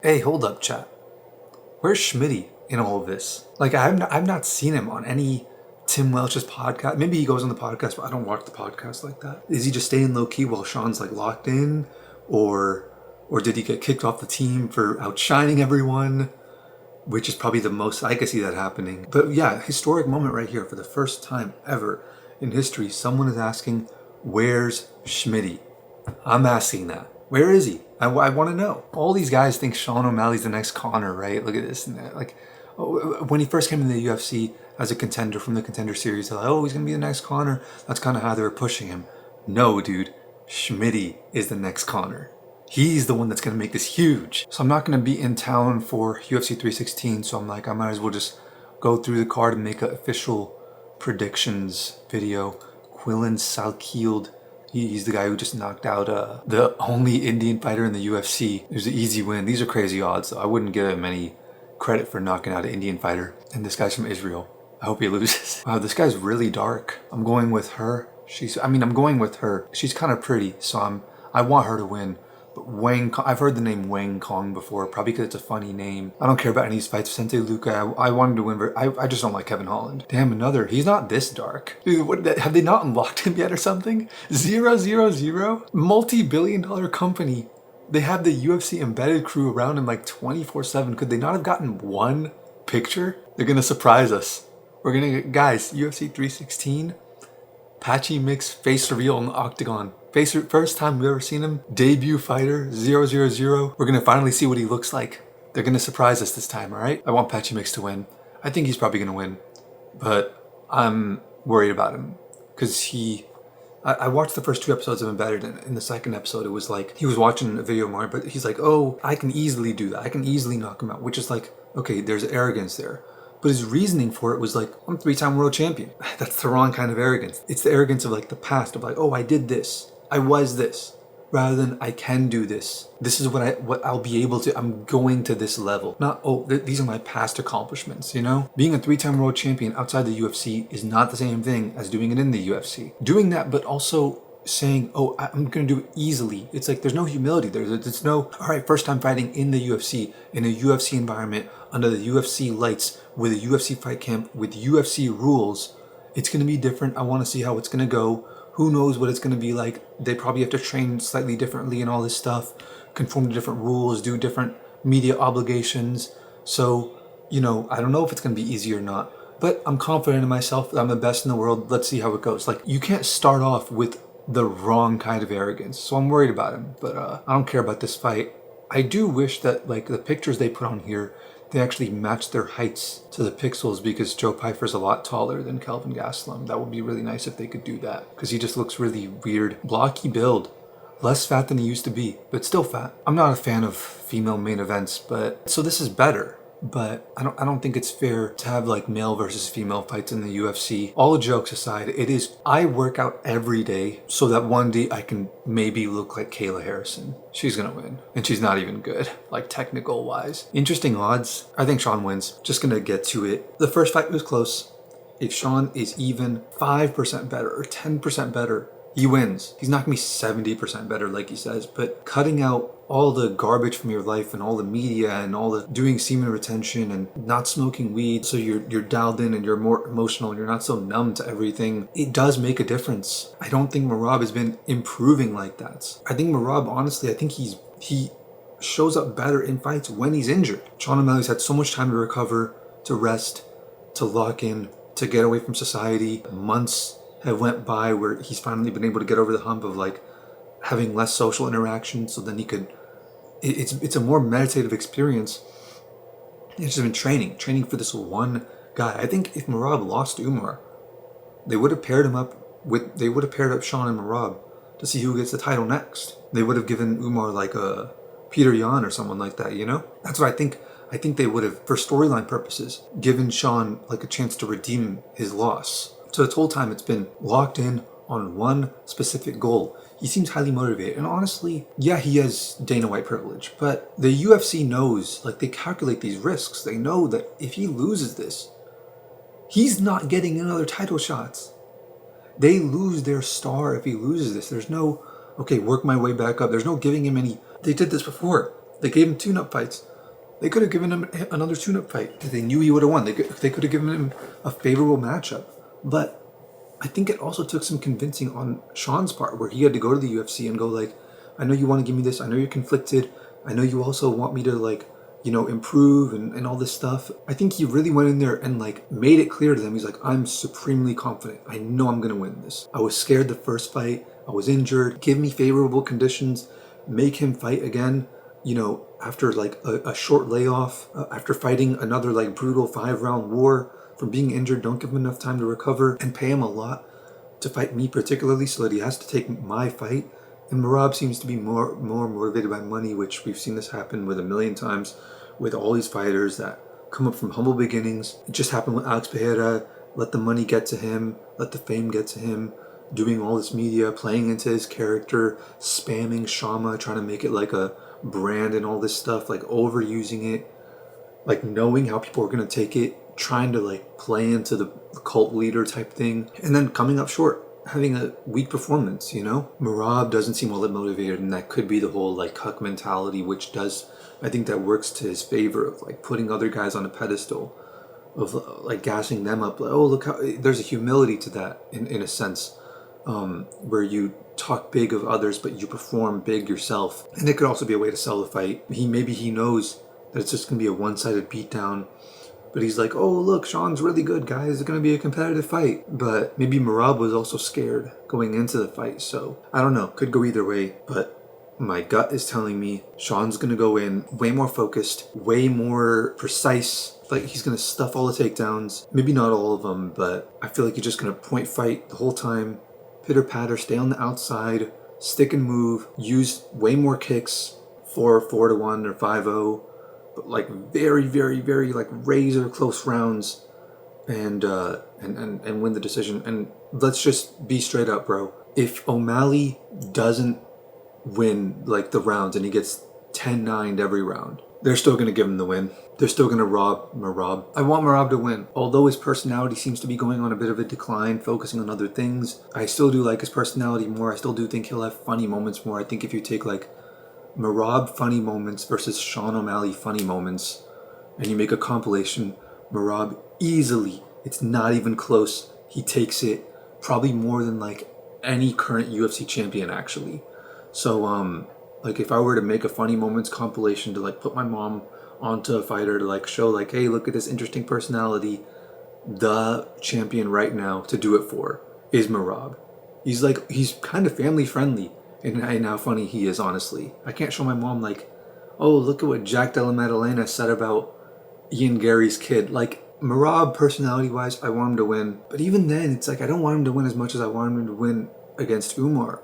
Hey, hold up, chat. Where's Schmitty in all of this? Like, I've not seen him on any Tim Welch's podcast. Maybe he goes on the podcast, but I don't watch the podcast like that. Is he just staying low key while Sean's like locked in, or did he get kicked off the team for outshining everyone? Which is probably the most I could see that happening. But yeah, historic moment right here. For the first time ever in history, someone is asking, "Where's Schmitty?" I'm asking that. Where is he? I want to know. All these guys think Sean O'Malley's the next Conor, right? Look at this and that. Like, when he first came into the UFC as a contender from the Contender Series, they're like, oh, he's going to be the next Conor. That's kind of how they were pushing him. No, dude. Schmitty is the next Conor. He's the one that's going to make this huge. So I'm not going to be in town for UFC 316, so I'm like, I might as well just go through the card and make an official predictions video. Quillan Salkield. He's the guy who just knocked out the only Indian fighter in the UFC. It was an easy win. These are crazy odds, though. I wouldn't give him any credit for knocking out an Indian fighter. And this guy's from Israel. I hope he loses. Wow, this guy's really dark. I'm going with her. I'm going with her. She's kind of pretty, so I want her to win. But Wang, I've heard the name Wang Kong before, probably because it's a funny name. I don't care about any of these fights. Vicente, Luque, I wanted to win, but I just don't like Kevin Holland. Damn, another. He's not this dark. Dude, have they not unlocked him yet or something? 000? Multi-billion-dollar company. They have the UFC embedded crew around him like 24/7. Could they not have gotten one picture? They're going to surprise us. We're going to get, guys, UFC 316, Patchy mix face reveal in the octagon. First time we've ever seen him. Debut fighter, 000. We're going to finally see what he looks like. They're going to surprise us this time, all right? I want Patchy Mix to win. I think he's probably going to win. But I'm worried about him. Because I watched the first 2 episodes of Embedded, and in the second episode it was like, he was watching a video of mine, but he's like, oh, I can easily do that. I can easily knock him out. Which is like, okay, there's arrogance there. But his reasoning for it was like, I'm a 3-time world champion. That's the wrong kind of arrogance. It's the arrogance of like the past, of like, oh, I did this. I was this, rather than I can do this. This is what I'll be able to. I'm going to this level. Not, oh, these are my past accomplishments, you know? Being a 3-time world champion outside the UFC is not the same thing as doing it in the UFC. Doing that, but also saying, oh, I'm going to do it easily. It's like, there's no humility there. There's no, all right, first time fighting in the UFC, in a UFC environment, under the UFC lights, with a UFC fight camp, with UFC rules. It's going to be different. I want to see how it's going to go. Who knows what it's going to be like. They probably have to train slightly differently and all this stuff, conform to different rules, do different media obligations. So, you know, I don't know if it's going to be easy or not, but I'm confident in myself that I'm the best in the world. Let's see how it goes. Like, you can't start off with the wrong kind of arrogance. So I'm worried about him, but I don't care about this fight. I do wish that, like, the pictures they put on here, they actually match their heights to the pixels, because Joe Pyfer's a lot taller than Kelvin Gastelum. That would be really nice if they could do that, because he just looks really weird. Blocky build. Less fat than he used to be, but still fat. I'm not a fan of female main events, but so this is better. But I don't think it's fair to have like male versus female fights in the UFC. All jokes aside, I work out every day so that one day I can maybe look like Kayla Harrison. She's gonna win. And she's not even good, like technical wise. Interesting odds. I think Sean wins. Just gonna get to it. The first fight was close. If Sean is even 5% better or 10% better, he wins. He's not gonna be 70% better like he says, but cutting out all the garbage from your life and all the media and all the doing semen retention and not smoking weed, so you're dialed in and you're more emotional and you're not so numb to everything, it does make a difference. I don't think Merab has been improving like that. I think Merab, honestly, I think he shows up better in fights when he's injured. Sean O'Malley's had so much time to recover, to rest, to lock in, to get away from society. Months have went by where he's finally been able to get over the hump of like having less social interaction, so then he could, it's a more meditative experience. It's just been training for this one guy. I think if Merab lost to Umar, they would have paired up Sean and Merab to see who gets the title next. They would have given Umar like a Peter Yan or someone like that, you know? That's what I think. I think they would have, for storyline purposes, given Sean like a chance to redeem his loss. So this whole time it's been locked in on one specific goal. He seems highly motivated. And honestly, yeah, he has Dana White privilege, but the UFC knows, like, they calculate these risks. They know that if he loses this, he's not getting another title shots. They lose their star if he loses this. There's no, okay, work my way back up. There's no giving him any. They did this before. They gave him tune-up fights They could have given him another tune-up fight. They knew he would have won. They could have given him a favorable matchup. But I think it also took some convincing on Sean's part, where he had to go to the UFC and go like, I know you want to give me this. I know you're conflicted. I know you also want me to like, you know, improve and all this stuff. I think he really went in there and like made it clear to them. He's like, I'm supremely confident. I know I'm going to win this. I was scared the first fight. I was injured. Give me favorable conditions. Make him fight again. You know, after like a short layoff, after fighting another like brutal 5-round war from being injured, don't give him enough time to recover, and pay him a lot to fight me particularly, so that he has to take my fight. And Merab seems to be more motivated by money, which we've seen this happen with a million times with all these fighters that come up from humble beginnings. It just happened with Alex Pereira. Let the money get to him, let the fame get to him, doing all this media, playing into his character, spamming chama, trying to make it like a brand and all this stuff, like overusing it, like knowing how people are going to take it, trying to like play into the cult leader type thing, and then coming up short, having a weak performance, you know? Merab doesn't seem all that motivated, and that could be the whole like cuck mentality, which does, I think that works to his favor, of like putting other guys on a pedestal, of like gassing them up, like, oh look how, there's a humility to that in a sense, where you talk big of others but you perform big yourself. And it could also be a way to sell the fight. Maybe he knows that it's just gonna be a one-sided beatdown, but he's like, oh look, Sean's really good, guys, it's gonna be a competitive fight. But maybe Merab was also scared going into the fight, so I don't know, could go either way. But my gut is telling me Sean's gonna go in way more focused, way more precise. Like he's gonna stuff all the takedowns, maybe not all of them, but I feel like he's just gonna point fight the whole time, pitter patter, stay on the outside, stick and move, use way more kicks, 4-1 or 5-0, but like very, very, very like razor close rounds, and win the decision. And let's just be straight up, bro. If O'Malley doesn't win like the rounds and he gets 10-9'd every round, they're still going to give him the win. They're still going to rob Merab. I want Merab to win. Although his personality seems to be going on a bit of a decline, focusing on other things, I still do like his personality more. I still do think he'll have funny moments more. I think if you take like Merab funny moments versus Sean O'Malley funny moments, and you make a compilation, Merab easily, it's not even close, he takes it probably more than like any current UFC champion actually. So like if I were to make a funny moments compilation to like put my mom onto a fighter to like show like, hey, look at this interesting personality, the champion right now to do it for is Merab. He's kind of family friendly and how funny he is, honestly. I can't show my mom like, oh, look at what Jack Della Maddalena said about Ian Gary's kid. Like Merab, personality wise, I want him to win, but even then it's like I don't want him to win as much as I want him to win against Umar.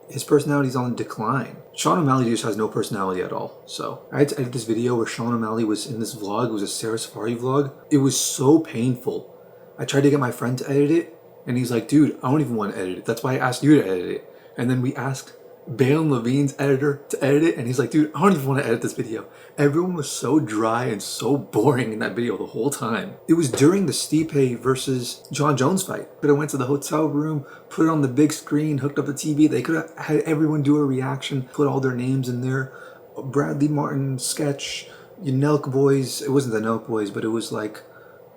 His personality's on decline. Sean O'Malley just has no personality at all. So I had to edit this video where Sean O'Malley was in this vlog. It was a Sarah Safari vlog. It was so painful. I tried to get my friend to edit it, and he's like, dude, I don't even want to edit it. That's why I asked you to edit it. And then we asked Balen Levine's editor to edit it, and he's like, dude, I don't even want to edit this video. Everyone was so dry and so boring in that video the whole time. It was during the Stipe versus John Jones fight. Could have went to the hotel room, put it on the big screen, hooked up the TV. They could have had everyone do a reaction, put all their names in there. Bradley Martin sketch, Nelk Boys. It wasn't the Nelk Boys, but it was like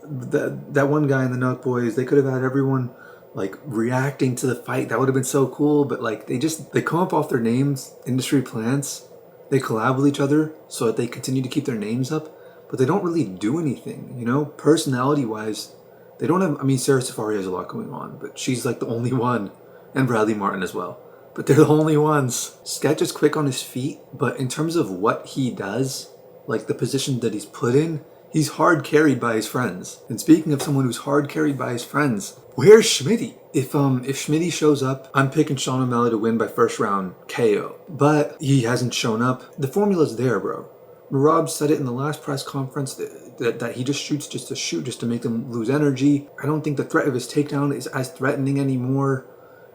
that one guy in the Nelk Boys. They could have had everyone like reacting to the fight. That would have been so cool. But like they come up off their names, industry plants. They collab with each other so that they continue to keep their names up, but they don't really do anything, you know? Personality wise, they don't have, I mean, Sarah Safari has a lot going on, but she's like the only one, and Bradley Martin as well. But they're the only ones. Sketch is quick on his feet, but in terms of what he does, like the position that he's put in, he's hard carried by his friends. And speaking of someone who's hard carried by his friends, where's SCHMITTY? If SCHMITTY shows up, I'm picking Sean O'Malley to win by first round KO. But he hasn't shown up. The formula's there, bro. Merab said it in the last press conference that he just shoots just to shoot, just to make them lose energy. I don't think the threat of his takedown is as threatening anymore.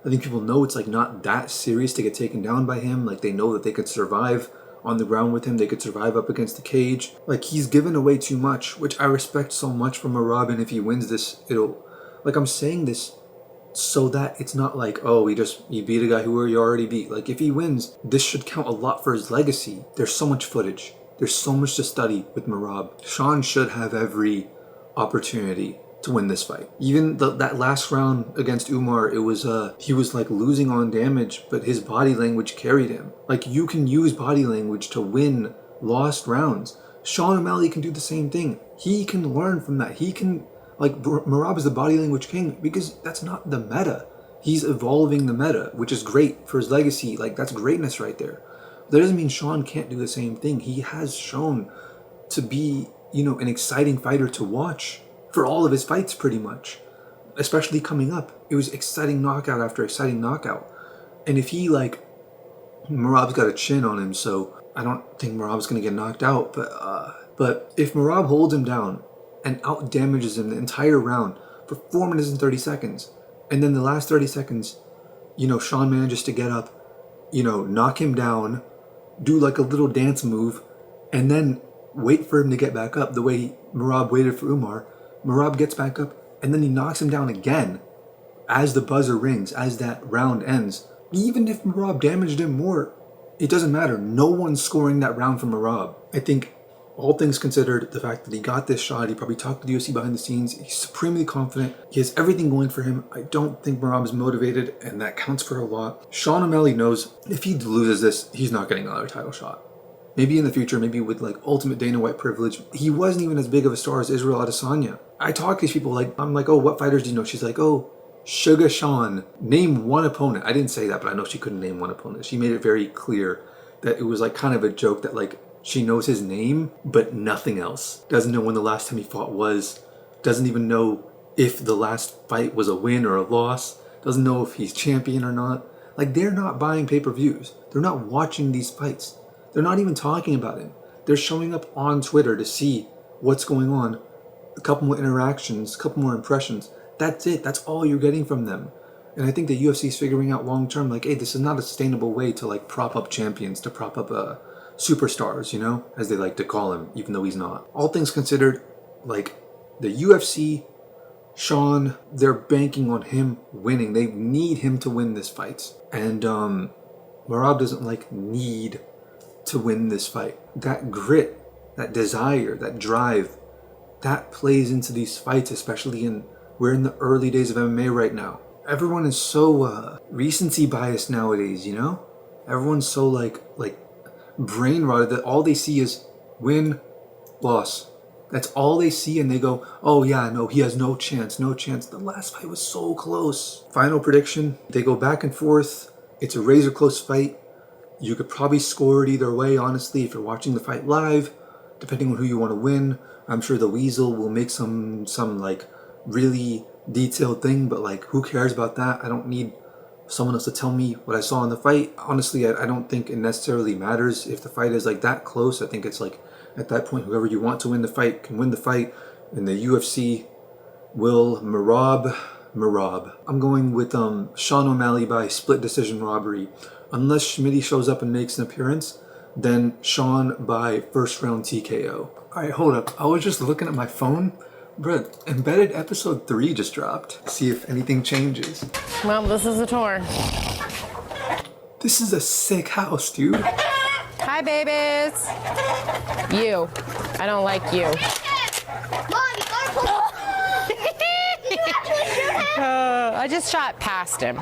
I think people know it's like not that serious to get taken down by him. Like they know that they could survive on the ground with him. They could survive up against the cage. Like he's given away too much, which I respect so much from Merab. And if he wins this, it'll, like I'm saying this so that it's not like, oh, he beat a guy who you already beat. Like if he wins, this should count a lot for his legacy. There's so much footage. There's so much to study with Merab. Sean should have every opportunity to win this fight. Even that last round against Umar, it was he was like losing on damage, but his body language carried him. Like, you can use body language to win lost rounds. Sean O'Malley can do the same thing. He can learn from that. He can, like, Merab is the body language king because that's not the meta. He's evolving the meta, which is great for his legacy. Like, that's greatness right there. That doesn't mean Sean can't do the same thing. He has shown to be, you know, an exciting fighter to watch for all of his fights pretty much, especially coming up. It was exciting knockout after exciting knockout. And if he, like, Merab's got a chin on him, so I don't think Merab's going to get knocked out. But if Merab holds him down and out damages him the entire round for 4 minutes and 30 seconds, and then the last 30 seconds, you know, Sean manages to get up, you know, knock him down, do like a little dance move, and then wait for him to get back up the way Merab waited for Umar. Merab gets back up, and then he knocks him down again as the buzzer rings, as that round ends. Even if Merab damaged him more, it doesn't matter. No one's scoring that round from Merab. I think, all things considered, the fact that he got this shot, he probably talked to the UFC behind the scenes, he's supremely confident, he has everything going for him. I don't think Merab is motivated, and that counts for a lot. Sean O'Malley knows if he loses this, he's not getting another title shot. Maybe in the future, maybe with like ultimate Dana White privilege. He wasn't even as big of a star as Israel Adesanya. I talk to these people, like, I'm like, oh, what fighters do you know? She's like, oh, Suga Sean. Name one opponent. I didn't say that, but I know she couldn't name one opponent. She made it very clear that it was like kind of a joke that, like, she knows his name, but nothing else. Doesn't know when the last time he fought was. Doesn't even know if the last fight was a win or a loss. Doesn't know if he's champion or not. Like, they're not buying pay-per-views. They're not watching these fights. They're not even talking about him. They're showing up on Twitter to see what's going on. A couple more interactions, a couple more impressions. That's it. That's all you're getting from them. And I think the UFC is figuring out long-term, like, hey, this is not a sustainable way to, like, prop up champions, to prop up superstars, you know, as they like to call him, even though he's not. All things considered, like, the UFC, Sean, they're banking on him winning. They need him to win this fight. And Merab doesn't, like, need to win this fight. That grit, that desire, that drive, that plays into these fights, especially we're in the early days of MMA right now. Everyone is so recency biased nowadays, you know? Everyone's so like brain rotted that all they see is win, loss. That's all they see, and they go, oh yeah, no, he has no chance, no chance. The last fight was so close. Final prediction, they go back and forth. It's a razor close fight. You could probably score it either way, honestly, if you're watching the fight live, depending on who you want to win. I'm sure the Weasel will make some like really detailed thing, but like, who cares about that? I don't need someone else to tell me what I saw in the fight. Honestly, I don't think it necessarily matters if the fight is like that close. I think it's like, at that point, whoever you want to win the fight can win the fight. And the UFC will Merab. I'm going with Sean O'Malley by split decision robbery. Unless Schmitty shows up and makes an appearance, then Sean by first round TKO. Alright, hold up. I was just looking at my phone. Bruh, Embedded episode 3 just dropped. See if anything changes. Well, this is a tour. This is a sick house, dude. Hi, babies. You. I don't like you. I just shot past him.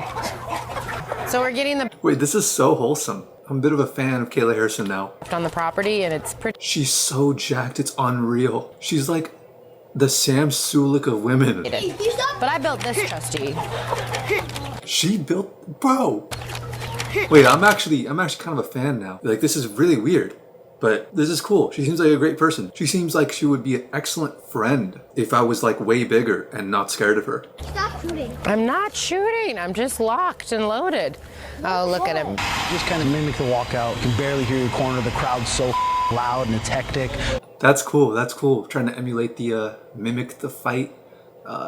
So we're getting the... Wait, this is so wholesome. I'm a bit of a fan of Kayla Harrison now. ...on the property, and it's pretty... She's so jacked, it's unreal. She's like the Sam Sulek of women. But I built this trustee. She built... Bro! Wait, I'm actually kind of a fan now. Like, this is really weird, but this is cool. She seems like a great person. She seems like she would be an excellent friend if I was like way bigger and not scared of her. Stop shooting. I'm not shooting. I'm just locked and loaded. Oh, look at him. Just kind of mimic the walkout. You can barely hear your corner. The crowd's so loud and it's hectic. That's cool. That's cool. Trying to emulate the mimic the fight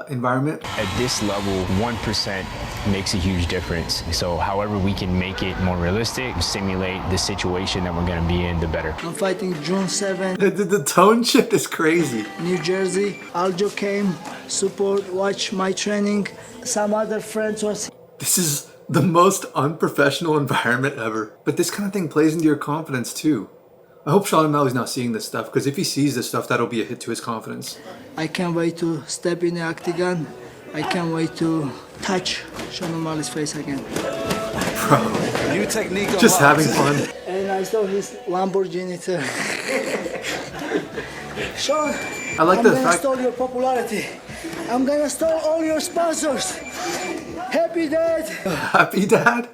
environment. At this level, 1% makes a huge difference. So however we can make it more realistic, simulate the situation that we're going to be in, the better. I'm fighting June 7th. The tone shift is crazy. New Jersey. Aljo came, support, watch my training. Some other friends was... This is the most unprofessional environment ever. But this kind of thing plays into your confidence too. I hope Sean O'Malley's not seeing this stuff, because if he sees this stuff, that'll be a hit to his confidence. I can't wait to step in the octagon. I can't wait to touch Sean O'Malley's face again. Bro, New technique. just having fun. And I saw his Lamborghini too. Sean, I like I'm the gonna fact. steal your popularity. I'm gonna steal all your sponsors. Happy Dad. Happy Dad?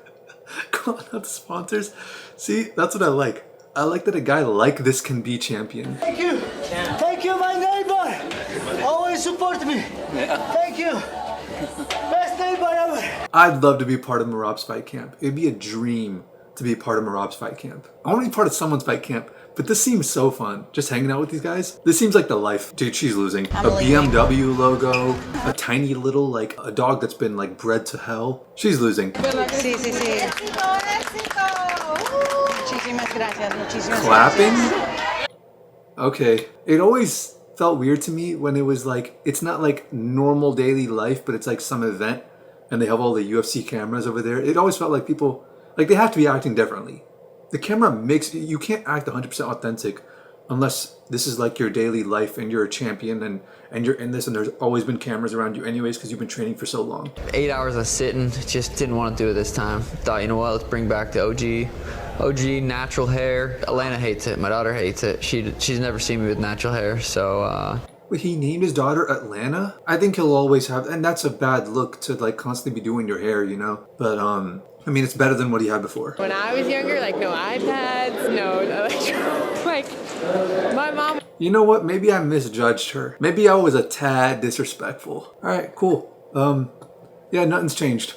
Calling out the sponsors. See, that's what I like. I like that a guy like this can be champion. Thank you. Thank you, my neighbor. Always support me. Thank you. Best neighbor ever. I'd love to be part of Merab's fight camp. It'd be a dream to be part of Merab's fight camp. I want to be part of someone's fight camp, but this seems so fun. Just hanging out with these guys. This seems like the life. Dude, she's losing. A BMW logo, a tiny little, like, a dog that's been, like, bred to hell. She's losing. Sí, sí, sí. Muchísimas gracias. Muchísimas Clapping? Okay. It always felt weird to me when it was like, it's not like normal daily life, but it's like some event and they have all the UFC cameras over there. It always felt like people, like they have to be acting differently. The camera makes, you can't act 100% authentic unless this is like your daily life and you're a champion and you're in this and there's always been cameras around you anyways because you've been training for so long. 8 hours of sitting, just didn't want to do it this time. Thought, you know what, let's bring back the OG natural hair. Atlanta hates it, my daughter hates it. She's never seen me with natural hair, so Wait, he named his daughter Atlanta? I think he'll always have, and that's a bad look to like constantly be doing your hair, you know? But I mean, it's better than what he had before. When I was younger, like no iPads, no like my mom. You know what? Maybe I misjudged her. Maybe I was a tad disrespectful. All right, cool. Yeah, nothing's changed.